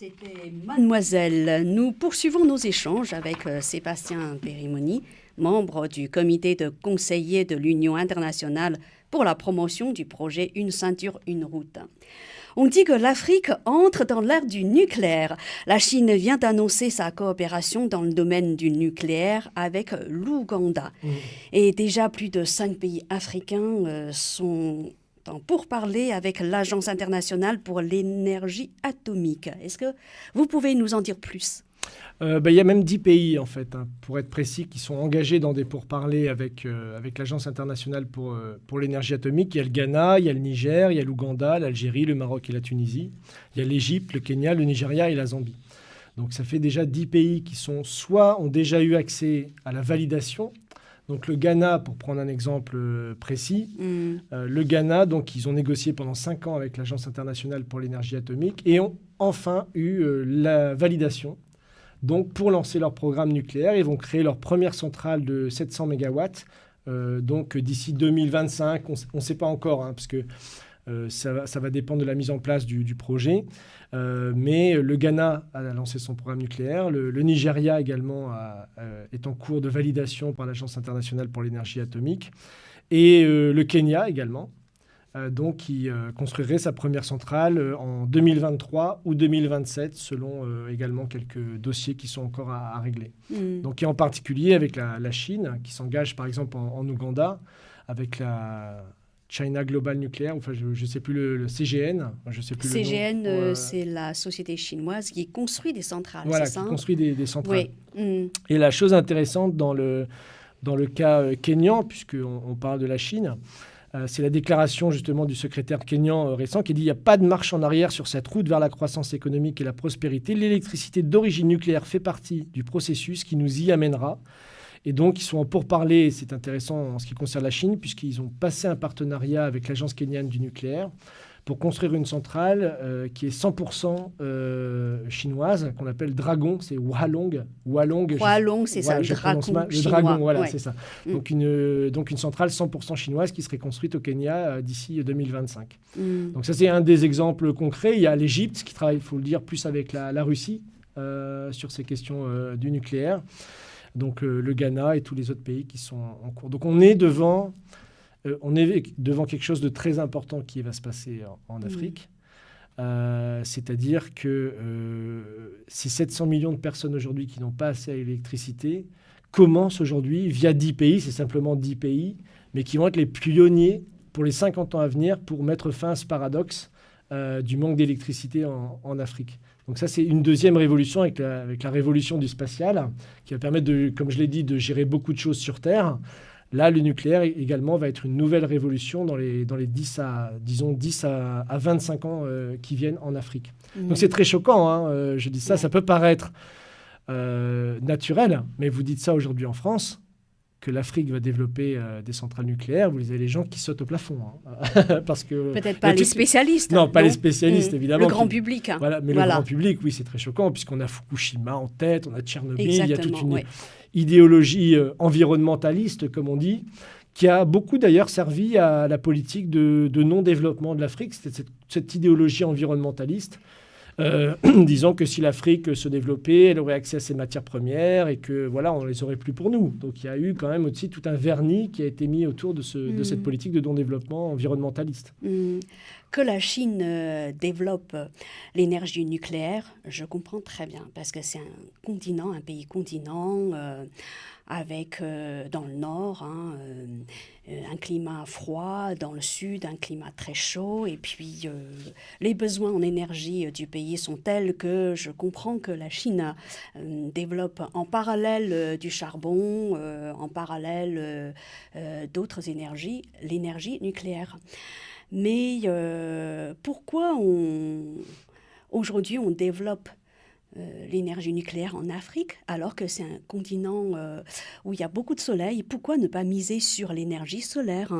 C'était Mademoiselle. Nous poursuivons nos échanges avec Sébastien Périmoni, membre du comité de conseillers de l'Union internationale pour la promotion du projet Une ceinture, une route. On dit que l'Afrique entre dans l'ère du nucléaire. La Chine vient d'annoncer sa coopération dans le domaine du nucléaire avec l'Ouganda. Et déjà plus de 5 pays africains sont en pourparlers avec l'Agence internationale pour l'énergie atomique. Est-ce que vous pouvez nous en dire plus ? Il y a même 10 pays, en fait, pour être précis, qui sont engagés dans des pourparlers avec l'Agence internationale pour l'énergie atomique. Il y a le Ghana, il y a le Niger, il y a l'Ouganda, l'Algérie, le Maroc et la Tunisie. Il y a l'Égypte, le Kenya, le Nigeria et la Zambie. Donc ça fait déjà 10 pays qui ont déjà eu accès à la validation. Donc le Ghana, pour prendre un exemple précis, le Ghana, donc ils ont négocié pendant 5 ans avec l'Agence internationale pour l'énergie atomique et ont enfin eu la validation. Donc, pour lancer leur programme nucléaire, ils vont créer leur première centrale de 700 MW. Donc, d'ici 2025, on ne sait pas encore, parce que ça va dépendre de la mise en place du projet. Mais le Ghana a lancé son programme nucléaire. Le Nigeria également est en cours de validation par l'Agence internationale pour l'énergie atomique. Et le Kenya également. Donc, qui construirait sa première centrale en 2023 ou 2027, selon également quelques dossiers qui sont encore à régler. Donc, et en particulier avec la Chine, qui s'engage par exemple en Ouganda, avec la China Global Nuclear, enfin je ne sais plus le CGN. Je sais plus CGN, le nom. c'est la société chinoise qui construit des centrales, voilà, c'est ça, qui construit des centrales. Oui. Et la chose intéressante dans le cas kényan, puisqu'on parle de la Chine, c'est la déclaration justement du secrétaire kényan récent qui dit « Il n'y a pas de marche en arrière sur cette route vers la croissance économique et la prospérité. L'électricité d'origine nucléaire fait partie du processus qui nous y amènera. » Et donc, ils sont en pourparlers, et c'est intéressant en ce qui concerne la Chine, puisqu'ils ont passé un partenariat avec l'Agence kenyane du nucléaire pour construire une centrale qui est 100% chinoise, qu'on appelle Dragon, c'est Hualong. Hualong, c'est ça, le dragon chinois. Le dragon, voilà, ouais. C'est ça. Donc une centrale 100% chinoise qui serait construite au Kenya d'ici 2025. Donc ça, c'est un des exemples concrets. Il y a l'Égypte qui travaille, il faut le dire, plus avec la Russie sur ces questions du nucléaire. Donc le Ghana et tous les autres pays qui sont en cours. Donc on est devant quelque chose de très important qui va se passer en Afrique. C'est-à-dire que ces 700 millions de personnes aujourd'hui qui n'ont pas accès à l'électricité commencent aujourd'hui via 10 pays, c'est simplement 10 pays, mais qui vont être les pionniers pour les 50 ans à venir pour mettre fin à ce paradoxe du manque d'électricité en Afrique. Donc ça, c'est une deuxième révolution avec la révolution du spatial qui va permettre, comme je l'ai dit, de gérer beaucoup de choses sur Terre. Là, le nucléaire également va être une nouvelle révolution dans les 10 à 25 ans qui viennent en Afrique. Donc c'est très choquant, je dis ça, ça peut paraître naturel, mais vous dites ça aujourd'hui en France, que l'Afrique va développer des centrales nucléaires, vous avez les gens qui sautent au plafond. Parce que, peut-être pas les spécialistes. Non, pas les spécialistes, évidemment. Le grand public. Voilà, mais le grand public, oui, c'est très choquant, puisqu'on a Fukushima en tête, on a Tchernobyl, il y a toute une idéologie environnementaliste, comme on dit, qui a beaucoup d'ailleurs servi à la politique de non-développement de l'Afrique. C'était cette idéologie environnementaliste. Disons que si l'Afrique se développait, elle aurait accès à ses matières premières et que voilà, on les aurait plus pour nous. Donc il y a eu quand même aussi tout un vernis qui a été mis autour de cette politique de non-développement environnementaliste. Que la Chine développe l'énergie nucléaire, je comprends très bien, parce que c'est un pays continent avec dans le nord un climat froid, dans le sud un climat très chaud, et puis les besoins en énergie du pays sont tels que je comprends que la Chine développe en parallèle du charbon, en parallèle d'autres énergies, l'énergie nucléaire. Mais pourquoi aujourd'hui on développe l'énergie nucléaire en Afrique, alors que c'est un continent où il y a beaucoup de soleil? Pourquoi ne pas miser sur l'énergie solaire,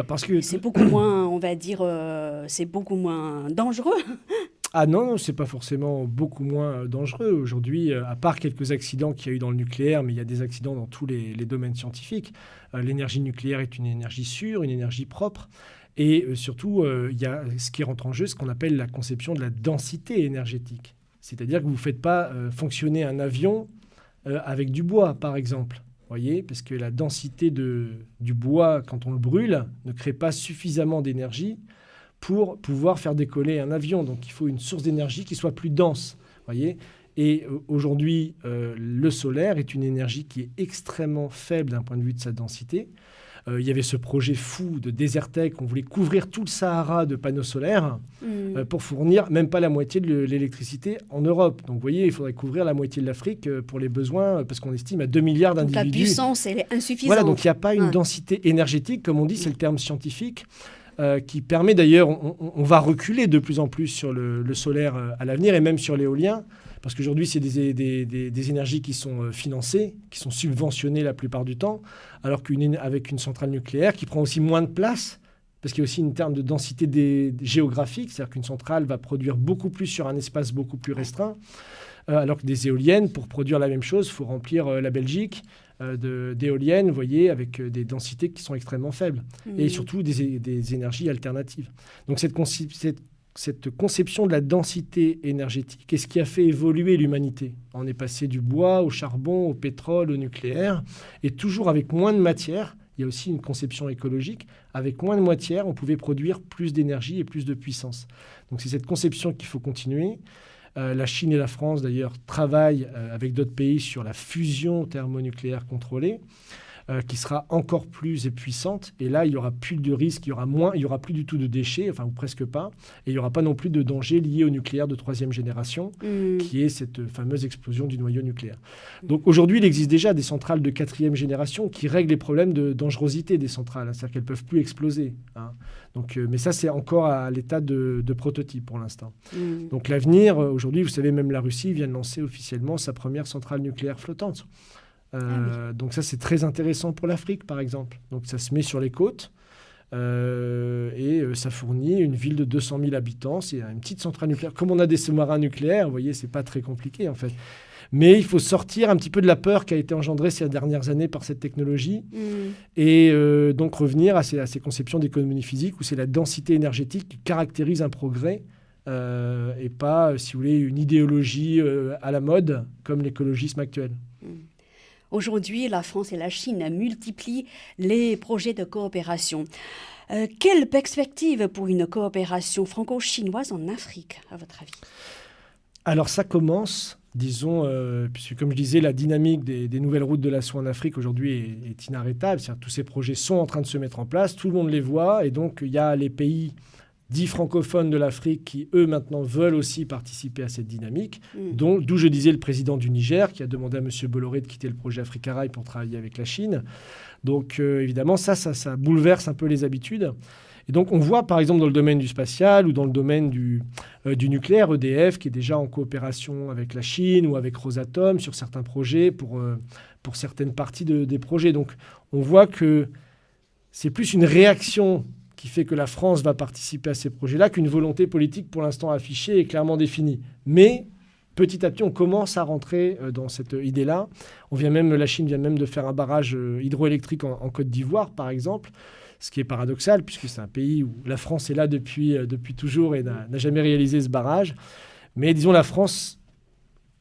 parce que c'est beaucoup moins, on va dire, c'est beaucoup moins dangereux. Ah non, c'est pas forcément beaucoup moins dangereux. Aujourd'hui, à part quelques accidents qu'il y a eu dans le nucléaire, mais il y a des accidents dans tous les domaines scientifiques, l'énergie nucléaire est une énergie sûre, une énergie propre. Et surtout, il y a ce qui rentre en jeu, ce qu'on appelle la conception de la densité énergétique. C'est-à-dire que vous ne faites pas fonctionner un avion avec du bois, par exemple. Voyez, parce que la densité du bois, quand on le brûle, ne crée pas suffisamment d'énergie pour pouvoir faire décoller un avion. Donc il faut une source d'énergie qui soit plus dense. Voyez. Et aujourd'hui, le solaire est une énergie qui est extrêmement faible d'un point de vue de sa densité. Il y avait ce projet fou de Desertec, on voulait couvrir tout le Sahara de panneaux solaires pour fournir même pas la moitié de l'électricité en Europe. Donc vous voyez, il faudrait couvrir la moitié de l'Afrique pour les besoins, parce qu'on estime à 2 milliards d'individus. Donc la puissance, elle est insuffisante. Voilà, donc il n'y a pas une densité énergétique, comme on dit, c'est le terme scientifique, qui permet d'ailleurs, on va reculer de plus en plus sur le solaire à l'avenir et même sur l'éolien. Parce qu'aujourd'hui, c'est des énergies qui sont financées, qui sont subventionnées la plupart du temps, alors qu'avec une centrale nucléaire qui prend aussi moins de place, parce qu'il y a aussi une terme de densité géographique, c'est-à-dire qu'une centrale va produire beaucoup plus sur un espace beaucoup plus restreint, alors que des éoliennes, pour produire la même chose, il faut remplir la Belgique d'éoliennes, vous voyez, avec des densités qui sont extrêmement faibles, et surtout des énergies alternatives. Donc cette conception de la densité énergétique est ce qui a fait évoluer l'humanité. On est passé du bois au charbon, au pétrole, au nucléaire, et toujours avec moins de matière. Il y a aussi une conception écologique. Avec moins de matière, on pouvait produire plus d'énergie et plus de puissance. Donc c'est cette conception qu'il faut continuer. La Chine et la France, d'ailleurs, travaillent avec d'autres pays sur la fusion thermonucléaire contrôlée, qui sera encore plus puissante. Et là, il n'y aura plus de risque, il y aura plus du tout de déchets, enfin, ou presque pas. Et il n'y aura pas non plus de danger lié au nucléaire de 3e génération, qui est cette fameuse explosion du noyau nucléaire. Donc aujourd'hui, il existe déjà des centrales de 4e génération qui règlent les problèmes de dangerosité des centrales, c'est-à-dire qu'elles ne peuvent plus exploser. Donc, mais ça, c'est encore à l'état de prototype pour l'instant. Donc l'avenir, aujourd'hui, vous savez, même la Russie vient de lancer officiellement sa première centrale nucléaire flottante. Donc ça, c'est très intéressant pour l'Afrique, par exemple. Donc ça se met sur les côtes et ça fournit une ville de 200 000 habitants. C'est une petite centrale nucléaire. Comme on a des sous-marins nucléaires, vous voyez, c'est pas très compliqué, en fait. Mais il faut sortir un petit peu de la peur qui a été engendrée ces dernières années par cette technologie et donc revenir à ces conceptions d'économie physique où c'est la densité énergétique qui caractérise un progrès et pas, si vous voulez, une idéologie à la mode comme l'écologisme actuel. Aujourd'hui, la France et la Chine multiplient les projets de coopération. Quelle perspective pour une coopération franco-chinoise en Afrique, à votre avis ? Alors ça commence, disons, puisque comme je disais, la dynamique des nouvelles routes de la soie en Afrique aujourd'hui est inarrêtable. C'est-à-dire que tous ces projets sont en train de se mettre en place, tout le monde les voit, et donc il y a les pays dits francophones de l'Afrique qui, eux, maintenant, veulent aussi participer à cette dynamique, d'où je disais le président du Niger qui a demandé à M. Bolloré de quitter le projet Africa Rail pour travailler avec la Chine. Donc, évidemment, ça bouleverse un peu les habitudes. Et donc, on voit, par exemple, dans le domaine du spatial ou dans le domaine du nucléaire, EDF, qui est déjà en coopération avec la Chine ou avec Rosatom sur certains projets pour certaines parties des projets. Donc, on voit que c'est plus une réaction qui fait que la France va participer à ces projets-là qu'une volonté politique pour l'instant affichée et clairement définie. Mais petit à petit, on commence à rentrer dans cette idée-là. La Chine vient même de faire un barrage hydroélectrique en Côte d'Ivoire, par exemple, ce qui est paradoxal puisque c'est un pays où la France est là depuis toujours et n'a jamais réalisé ce barrage. Mais disons, la France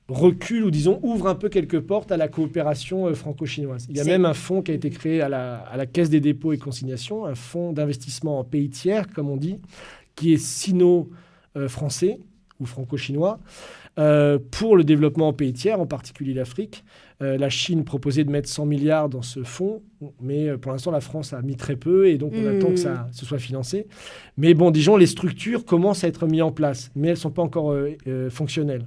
recule ou disons ouvre un peu quelques portes à la coopération franco-chinoise. Il y a même un fonds qui a été créé à la Caisse des dépôts et consignations, un fonds d'investissement en pays tiers, comme on dit, qui est sino-français ou franco-chinois, pour le développement en pays tiers, en particulier l'Afrique. La Chine proposait de mettre 100 milliards dans ce fonds, mais pour l'instant, la France a mis très peu et donc on attend que ça se soit financé. Mais bon, disons, les structures commencent à être mises en place, mais elles ne sont pas encore fonctionnelles.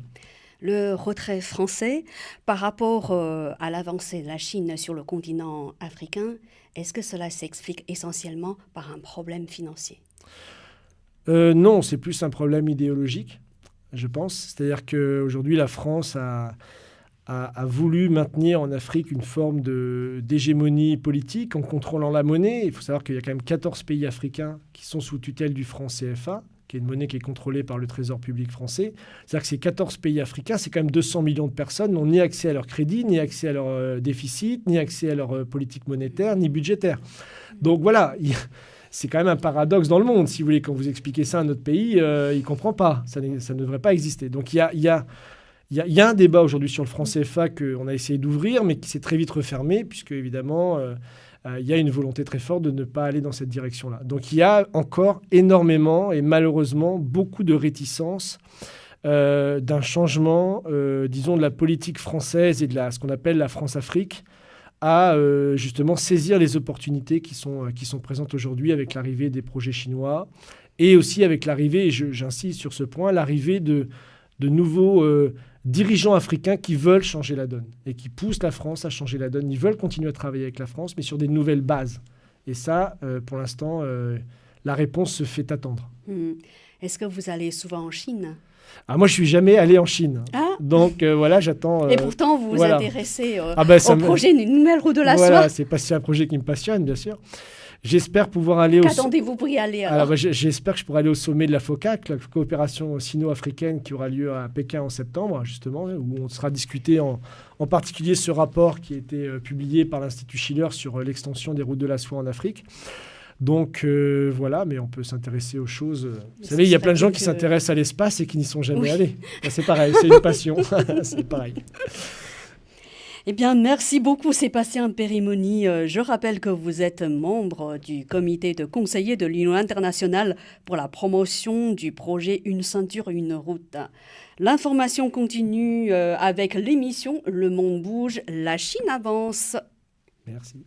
Le retrait français par rapport à l'avancée de la Chine sur le continent africain, est-ce que cela s'explique essentiellement par un problème financier ? Non, c'est plus un problème idéologique, je pense. C'est-à-dire qu'aujourd'hui, la France a voulu maintenir en Afrique une forme d'hégémonie politique en contrôlant la monnaie. Il faut savoir qu'il y a quand même 14 pays africains qui sont sous tutelle du franc CFA, qui est une monnaie qui est contrôlée par le Trésor public français. C'est-à-dire que ces 14 pays africains, c'est quand même 200 millions de personnes, n'ont ni accès à leur crédit, ni accès à leur déficit, ni accès à leur politique monétaire, ni budgétaire. Donc voilà, c'est quand même un paradoxe dans le monde, si vous voulez. Quand vous expliquez ça à notre pays, il ne comprend pas. Ça ne devrait pas exister. Donc il y a un débat aujourd'hui sur le franc CFA qu'on a essayé d'ouvrir, mais qui s'est très vite refermé, puisque évidemment, il y a une volonté très forte de ne pas aller dans cette direction-là. Donc il y a encore énormément et malheureusement beaucoup de réticences d'un changement, disons, de la politique française et de ce qu'on appelle la France-Afrique, à justement saisir les opportunités qui sont présentes aujourd'hui avec l'arrivée des projets chinois et aussi avec l'arrivée, et j'insiste sur ce point, l'arrivée de nouveaux dirigeants africains qui veulent changer la donne et qui poussent la France à changer la donne. Ils veulent continuer à travailler avec la France, mais sur des nouvelles bases. Et ça, pour l'instant, la réponse se fait attendre. Est-ce que vous allez souvent en Chine ? Moi, je suis jamais allé en Chine. Ah. Donc, voilà, j'attends... Et pourtant, vous vous intéressez au projet Nouvelle Route de la Soie. Soie. C'est un projet qui me passionne, bien sûr. J'espère pouvoir aller Qu'attendez-vous pour y aller alors? J'espère que je pourrai aller au sommet de la FOCAC, la coopération sino-africaine qui aura lieu à Pékin en septembre, justement, où on sera discuté en particulier ce rapport qui a été publié par l'Institut Schiller sur l'extension des routes de la soie en Afrique. Donc voilà, mais on peut s'intéresser aux choses. Vous savez, il y a plein de gens qui s'intéressent à l'espace et qui n'y sont jamais allés. C'est pareil, c'est une passion. C'est pareil. Eh bien, merci beaucoup Sébastien Périmoni. Je rappelle que vous êtes membre du comité de conseillers de l'Union internationale pour la promotion du projet Une ceinture, une route. L'information continue avec l'émission Le Monde bouge, la Chine avance. Merci.